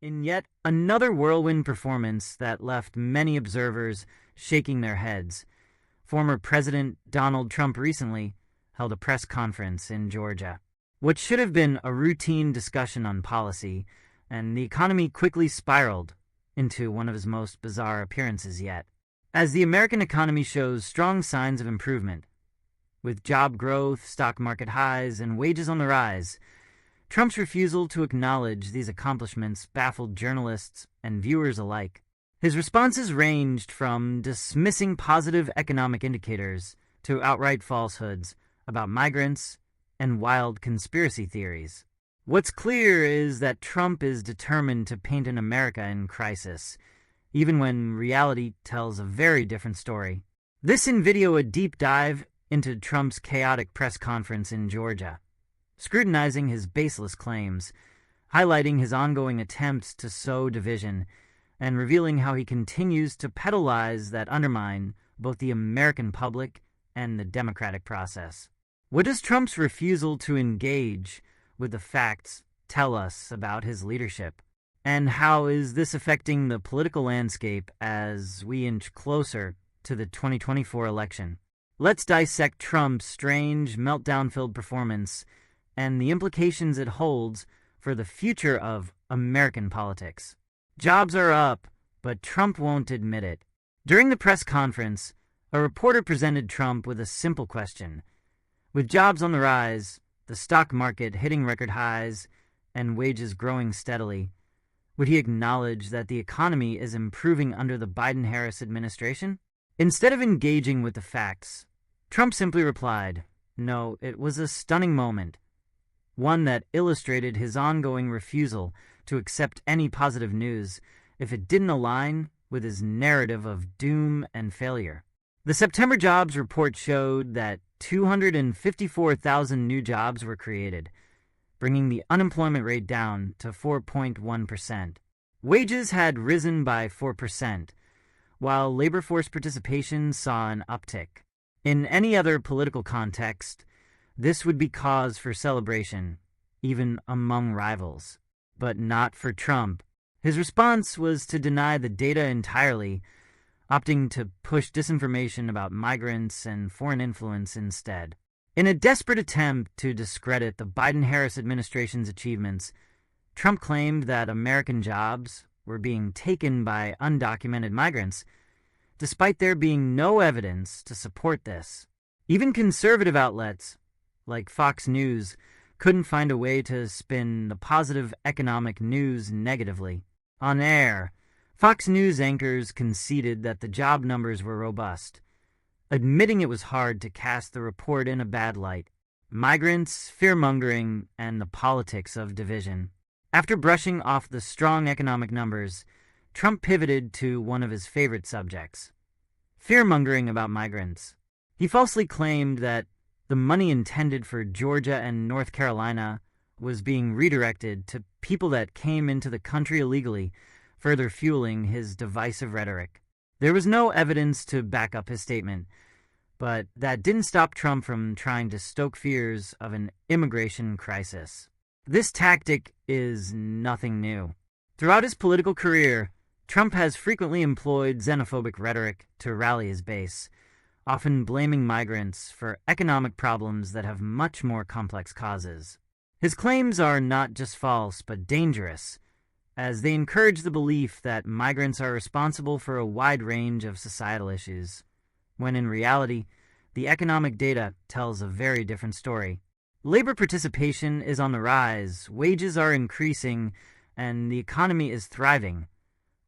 In yet another whirlwind performance that left many observers shaking their heads, former President Donald Trump recently held a press conference in Georgia. What should have been a routine discussion on policy and the economy quickly spiraled into one of his most bizarre appearances yet. As the American economy shows strong signs of improvement, with job growth, stock market highs, and wages on the rise, Trump's refusal to acknowledge these accomplishments baffled journalists and viewers alike. His responses ranged from dismissing positive economic indicators to outright falsehoods about migrants and wild conspiracy theories. What's clear is that Trump is determined to paint an America in crisis, even when reality tells a very different story. This in video a deep dive into Trump's chaotic press conference in Georgia, scrutinizing his baseless claims, highlighting his ongoing attempts to sow division, and revealing how he continues to peddle lies that undermine both the American public and the democratic process. What does Trump's refusal to engage with the facts tell us about his leadership? And how is this affecting the political landscape as we inch closer to the 2024 election? Let's dissect Trump's strange, meltdown-filled performance and the implications it holds for the future of American politics. Jobs are up, but Trump won't admit it. During the press conference, a reporter presented Trump with a simple question. With jobs on the rise, the stock market hitting record highs, and wages growing steadily, would he acknowledge that the economy is improving under the Biden-Harris administration? Instead of engaging with the facts, Trump simply replied, "No, it was a stunning moment, one that illustrated his ongoing refusal to accept any positive news if it didn't align with his narrative of doom and failure." The September jobs report showed that 254,000 new jobs were created, bringing the unemployment rate down to 4.1%. Wages had risen by 4%, while labor force participation saw an uptick. In any other political context, this would be cause for celebration, even among rivals. But not for Trump. His response was to deny the data entirely, opting to push disinformation about migrants and foreign influence instead. In a desperate attempt to discredit the Biden-Harris administration's achievements, Trump claimed that American jobs were being taken by undocumented migrants, despite there being no evidence to support this. Even conservative outlets, like Fox News, couldn't find a way to spin the positive economic news negatively. On air, Fox News anchors conceded that the job numbers were robust, admitting it was hard to cast the report in a bad light. Migrants, fear-mongering, and the politics of division. After brushing off the strong economic numbers, Trump pivoted to one of his favorite subjects, fear-mongering about migrants. He falsely claimed that the money intended for Georgia and North Carolina was being redirected to people that came into the country illegally, further fueling his divisive rhetoric. There was no evidence to back up his statement, but that didn't stop Trump from trying to stoke fears of an immigration crisis. This tactic is nothing new. Throughout his political career, Trump has frequently employed xenophobic rhetoric to rally his base, often blaming migrants for economic problems that have much more complex causes. His claims are not just false, but dangerous, as they encourage the belief that migrants are responsible for a wide range of societal issues, when in reality, the economic data tells a very different story. Labor participation is on the rise, wages are increasing, and the economy is thriving,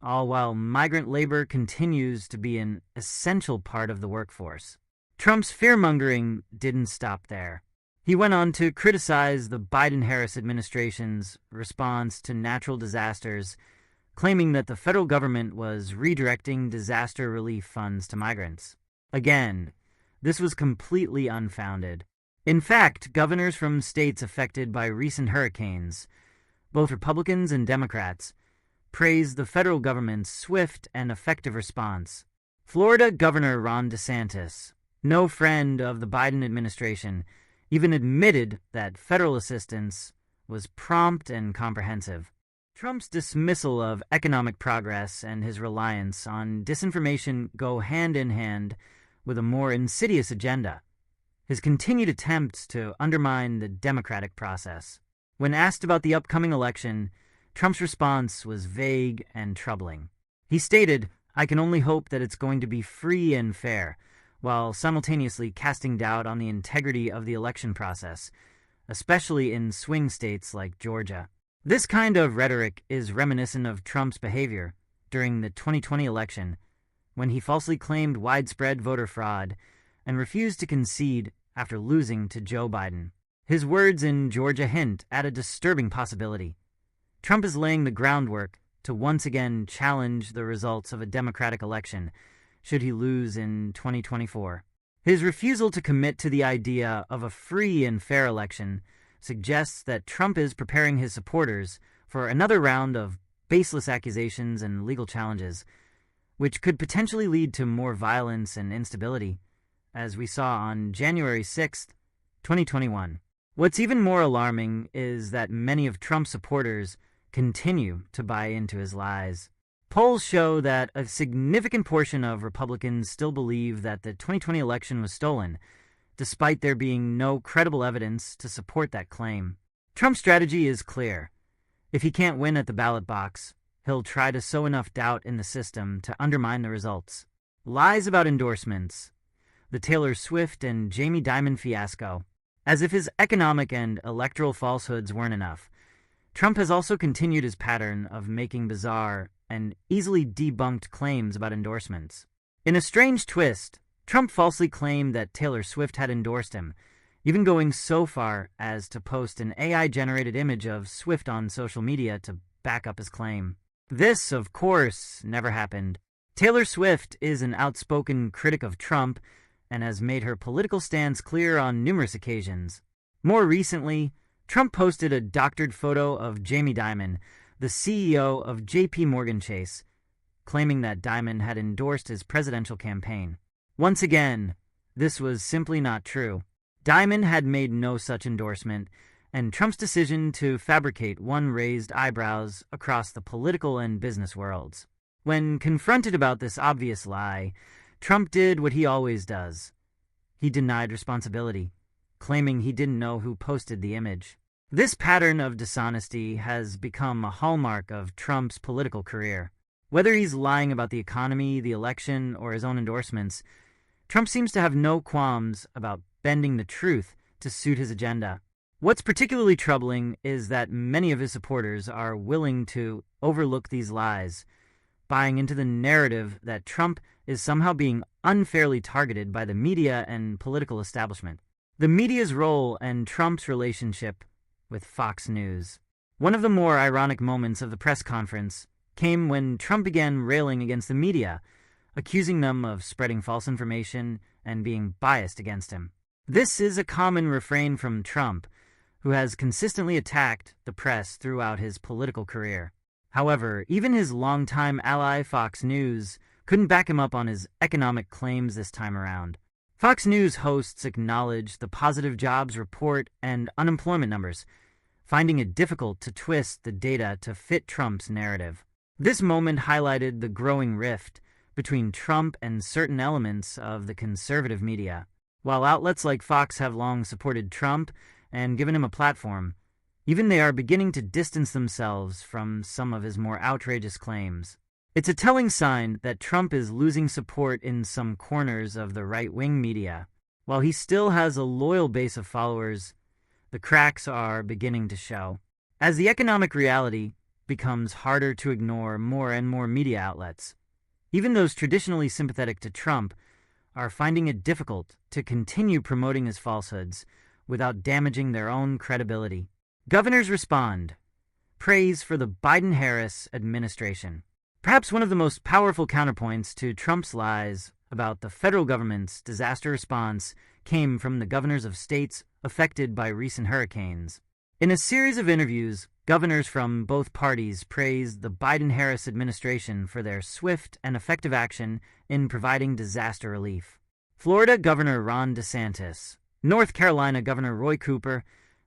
all while migrant labor continues to be an essential part of the workforce. Trump's fear-mongering didn't stop there. He went on to criticize the Biden-Harris administration's response to natural disasters, claiming that the federal government was redirecting disaster relief funds to migrants. Again, this was completely unfounded. In fact, governors from states affected by recent hurricanes, both Republicans and Democrats, praised the federal government's swift and effective response. Florida Governor Ron DeSantis, no friend of the Biden administration, even admitted that federal assistance was prompt and comprehensive. Trump's dismissal of economic progress and his reliance on disinformation go hand in hand with a more insidious agenda: his continued attempts to undermine the democratic process. When asked about the upcoming election, Trump's response was vague and troubling. He stated, "I can only hope that it's going to be free and fair," while simultaneously casting doubt on the integrity of the election process, especially in swing states like Georgia. This kind of rhetoric is reminiscent of Trump's behavior during the 2020 election, when he falsely claimed widespread voter fraud and refused to concede after losing to Joe Biden. His words in Georgia hint at a disturbing possibility. Trump is laying the groundwork to once again challenge the results of a Democratic election, should he lose in 2024. His refusal to commit to the idea of a free and fair election suggests that Trump is preparing his supporters for another round of baseless accusations and legal challenges, which could potentially lead to more violence and instability, as we saw on January 6, 2021. What's even more alarming is that many of Trump's supporters continue to buy into his lies. Polls show that a significant portion of Republicans still believe that the 2020 election was stolen, despite there being no credible evidence to support that claim. Trump's strategy is clear. If he can't win at the ballot box, he'll try to sow enough doubt in the system to undermine the results. Lies about endorsements, the Taylor Swift and Jamie Dimon fiasco. As if his economic and electoral falsehoods weren't enough, Trump has also continued his pattern of making bizarre and easily debunked claims about endorsements. In a strange twist, Trump falsely claimed that Taylor Swift had endorsed him, even going so far as to post an AI-generated image of Swift on social media to back up his claim. This, of course, never happened. Taylor Swift is an outspoken critic of Trump and has made her political stance clear on numerous occasions. More recently, Trump posted a doctored photo of Jamie Dimon, the CEO of J.P. Morgan Chase, claiming that Dimon had endorsed his presidential campaign. Once again, this was simply not true. Dimon had made no such endorsement, and Trump's decision to fabricate one raised eyebrows across the political and business worlds. When confronted about this obvious lie, Trump did what he always does. He denied responsibility, claiming he didn't know who posted the image. This pattern of dishonesty has become a hallmark of Trump's political career. Whether he's lying about the economy, the election, or his own endorsements, Trump seems to have no qualms about bending the truth to suit his agenda. What's particularly troubling is that many of his supporters are willing to overlook these lies, buying into the narrative that Trump is somehow being unfairly targeted by the media and political establishment. The media's role and Trump's relationship with Fox News. One of the more ironic moments of the press conference came when Trump began railing against the media, accusing them of spreading false information and being biased against him. This is a common refrain from Trump, who has consistently attacked the press throughout his political career. However, even his longtime ally Fox News couldn't back him up on his economic claims this time around. Fox News hosts acknowledged the positive jobs report and unemployment numbers, finding it difficult to twist the data to fit Trump's narrative. This moment highlighted the growing rift between Trump and certain elements of the conservative media. While outlets like Fox have long supported Trump and given him a platform, even they are beginning to distance themselves from some of his more outrageous claims. It's a telling sign that Trump is losing support in some corners of the right-wing media. While he still has a loyal base of followers, the cracks are beginning to show. As the economic reality becomes harder to ignore, more and more media outlets, even those traditionally sympathetic to Trump, are finding it difficult to continue promoting his falsehoods without damaging their own credibility. Governors respond. Praise for the Biden-Harris administration. Perhaps one of the most powerful counterpoints to Trump's lies about the federal government's disaster response came from the governors of states affected by recent hurricanes. In a series of interviews, governors from both parties praised the Biden-Harris administration for their swift and effective action in providing disaster relief. Florida Governor Ron DeSantis, North Carolina Governor Roy Cooper,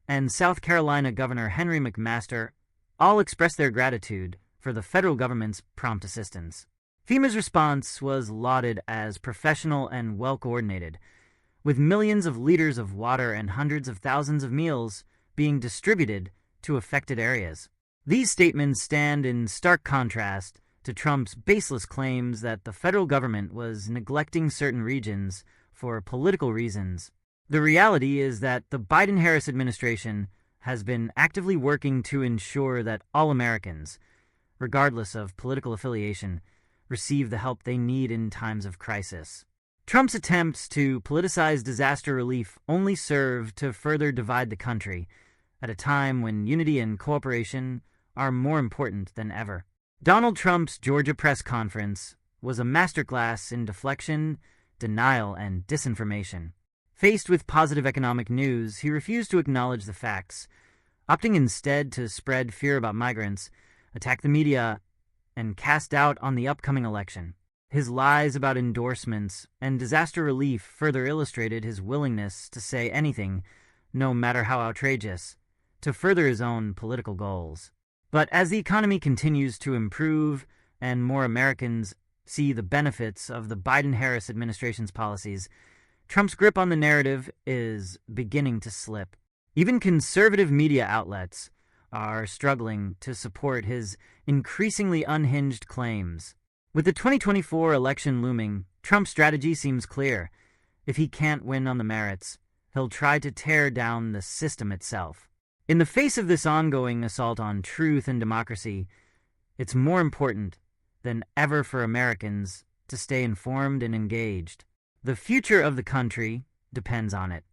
and South Carolina Governor Henry McMaster all expressed their gratitude for the federal government's prompt assistance. FEMA's response was lauded as professional and well-coordinated, with millions of liters of water and hundreds of thousands of meals being distributed to affected areas. These statements stand in stark contrast to Trump's baseless claims that the federal government was neglecting certain regions for political reasons. The reality is that the Biden-Harris administration has been actively working to ensure that all Americans, regardless of political affiliation, receive the help they need in times of crisis. Trump's attempts to politicize disaster relief only serve to further divide the country at a time when unity and cooperation are more important than ever. Donald Trump's Georgia press conference was a masterclass in deflection, denial, and disinformation. Faced with positive economic news, he refused to acknowledge the facts, opting instead to spread fear about migrants, attack the media, and cast doubt on the upcoming election. His lies about endorsements and disaster relief further illustrated his willingness to say anything, no matter how outrageous, to further his own political goals. But as the economy continues to improve and more Americans see the benefits of the Biden-Harris administration's policies, Trump's grip on the narrative is beginning to slip. Even conservative media outlets are struggling to support his increasingly unhinged claims. With the 2024 election looming, Trump's strategy seems clear. If he can't win on the merits, he'll try to tear down the system itself. In the face of this ongoing assault on truth and democracy, it's more important than ever for Americans to stay informed and engaged. The future of the country depends on it.